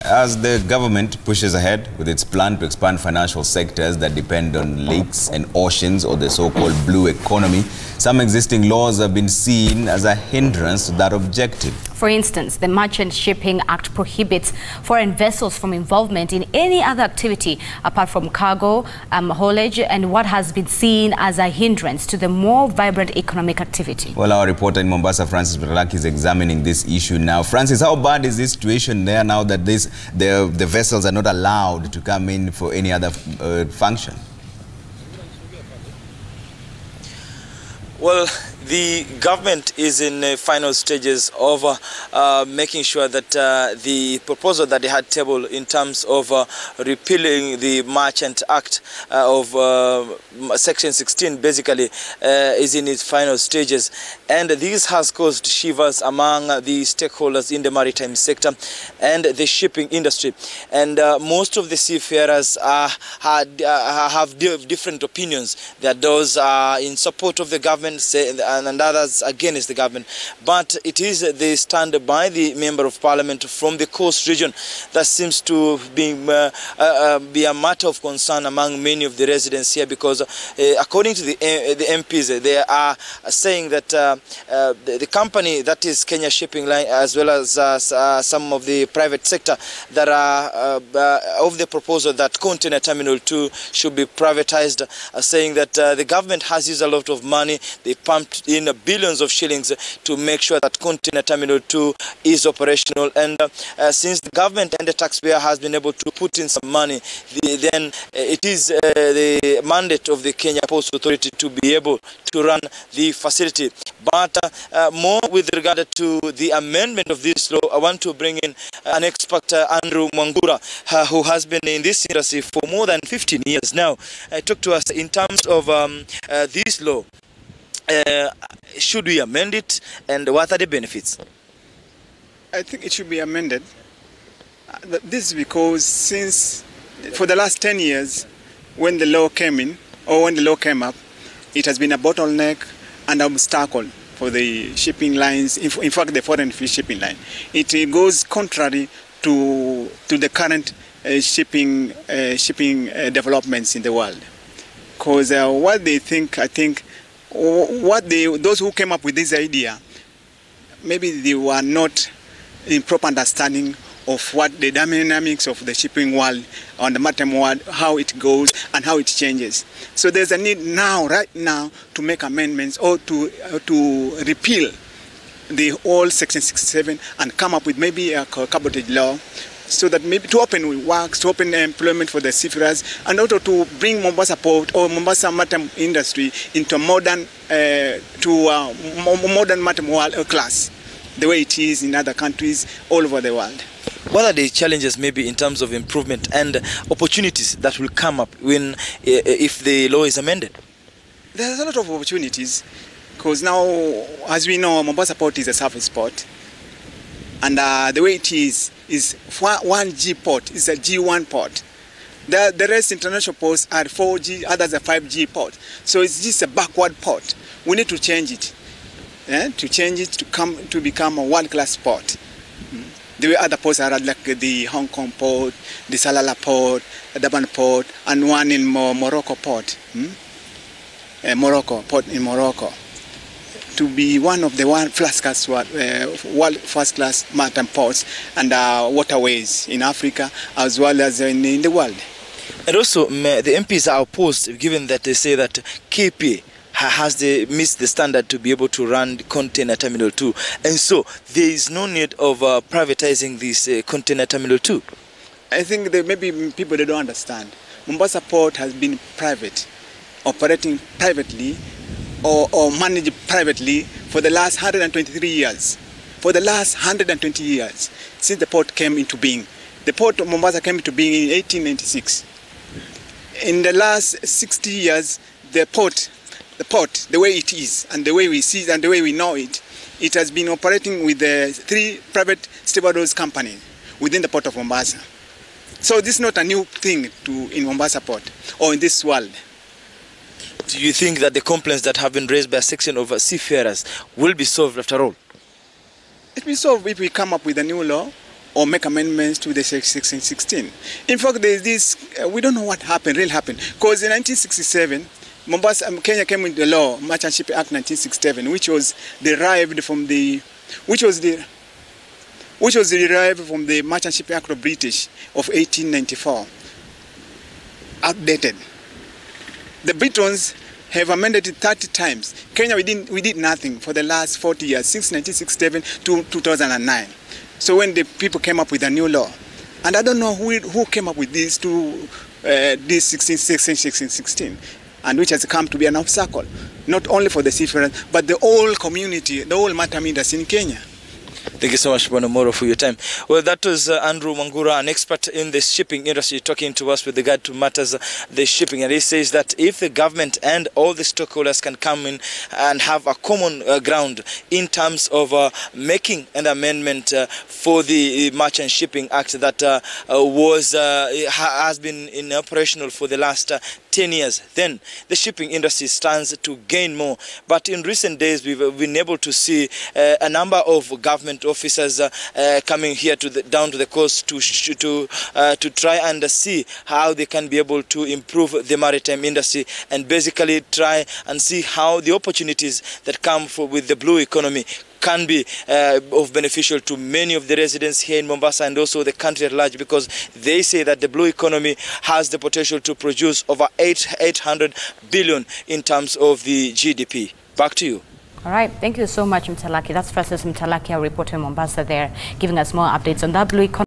As the government pushes ahead with its plan to expand financial sectors that depend on lakes and oceans, or the so-called blue economy, some existing laws have been seen as a hindrance to that objective. For instance, the Merchant Shipping Act prohibits foreign vessels from involvement in any other activity apart from cargo, haulage, and what has been seen as a hindrance to the more vibrant economic activity. Well, our reporter in Mombasa, Francis, is examining this issue now. Francis, how bad is this situation there now that the vessels are not allowed to come in for any other function? Well, the government is in the final stages of making sure that the proposal that they had tabled in terms of repealing the Merchant Act of Section 16 basically is in its final stages. And this has caused shivers among the stakeholders in the maritime sector and the shipping industry. And most of the seafarers have different opinions. There are those in support of the government and others against the government. But it is the stand by the Member of Parliament from the coast region that seems to be a matter of concern among many of the residents here, because according to the MPs, they are saying that the company, that is Kenya Shipping Line, as well as some of the private sector that are of the proposal that Container Terminal 2 should be privatized, are saying that the government has used a lot of money. They pumped in billions of shillings to make sure that Container Terminal 2 is operational. And since the government and the taxpayer has been able to put in some money, then it is the mandate of the Kenya Ports Authority to be able to run the facility. But more with regard to the amendment of this law, I want to bring in an expert, Andrew Mwangura, who has been in this industry for more than 15 years now. Talk to us in terms of this law. Should we amend it, and what are the benefits? I think it should be amended. This is because since for the last 10 years, when the law came in, or when the law came up, it has been a bottleneck and an obstacle for the shipping lines, in fact the foreign fish shipping line. It goes contrary to the current shipping developments in the world. Because what they think, I think, those who came up with this idea, maybe they were not in proper understanding of what the dynamics of the shipping world, on the maritime world, how it goes and how it changes. So there's a need now, right now, to make amendments or to repeal the old Section 67 and come up with maybe a cabotage law, so that maybe to open works, to open employment for the seafarers, and also to bring Mombasa Port or Mombasa maritime industry into modern modern maritime world class, the way it is in other countries all over the world. What are the challenges maybe in terms of improvement and opportunities that will come up when if the law is amended? There's a lot of opportunities, because now, as we know, Mombasa Port is a surface port. And the way it is one G port, it's a G1 port. The rest international ports are 4G, others are 5G port. So it's just a backward port. We need to change it, to change it to become a world-class port. The way other ports are like the Hong Kong port, the Salalah port, the Durban port, and one in Morocco port, Morocco port in Morocco. To be one of the world first-class maritime ports and waterways in Africa as well as in the world. And also, the MPs are opposed, given that they say that KP has missed the standard to be able to run Container Terminal 2. And so, there is no need of privatizing this Container Terminal 2. I think that maybe people they don't understand. Mombasa Port has been private, operating privately, or managed privately for the last 123 years. For the last 120 years, since the port came into being. The port of Mombasa came into being in 1896. In the last 60 years, the port, the way it is, and the way we see it, and the way we know it, it has been operating with the 3 private stevedores companies within the port of Mombasa. So this is not a new thing in Mombasa Port or in this world. Do you think that the complaints that have been raised by a section of seafarers will be solved after all? It will be solved if we come up with a new law or make amendments to the 1616. In fact, there's this, we don't know what happened, really happened, because in 1967, Kenya came into the law, Merchant Shipping Act 1967, which was derived from the Merchant Shipping Act of British of 1894, outdated. The Britons have amended it 30 times. Kenya, we did nothing for the last 40 years, since 1967 to 2009. So when the people came up with a new law, and I don't know who came up with this 1616, and which has come to be an obstacle, not only for the seafarers, but the whole community, the whole maritime industry in Kenya. Thank you so much, Bwana Moro, for your time. Well, that was Andrew Mangura, an expert in the shipping industry, talking to us with regard to matters the shipping. And he says that if the government and all the stakeholders can come in and have a common ground in terms of making an amendment for the Merchant Shipping Act that has been in operational for the last 10 years, then the shipping industry stands to gain more. But in recent days, we've been able to see a number of government officers coming here down to the coast to try and see how they can be able to improve the maritime industry and basically try and see how the opportunities that come with the blue economy can be of beneficial to many of the residents here in Mombasa and also the country at large, because they say that the blue economy has the potential to produce over 800 billion in terms of the GDP. Back to you. All right, thank you so much, Mtalaki. That's Francis Mtalaki, our reporter in Mombasa there, giving us more updates on that blue economy.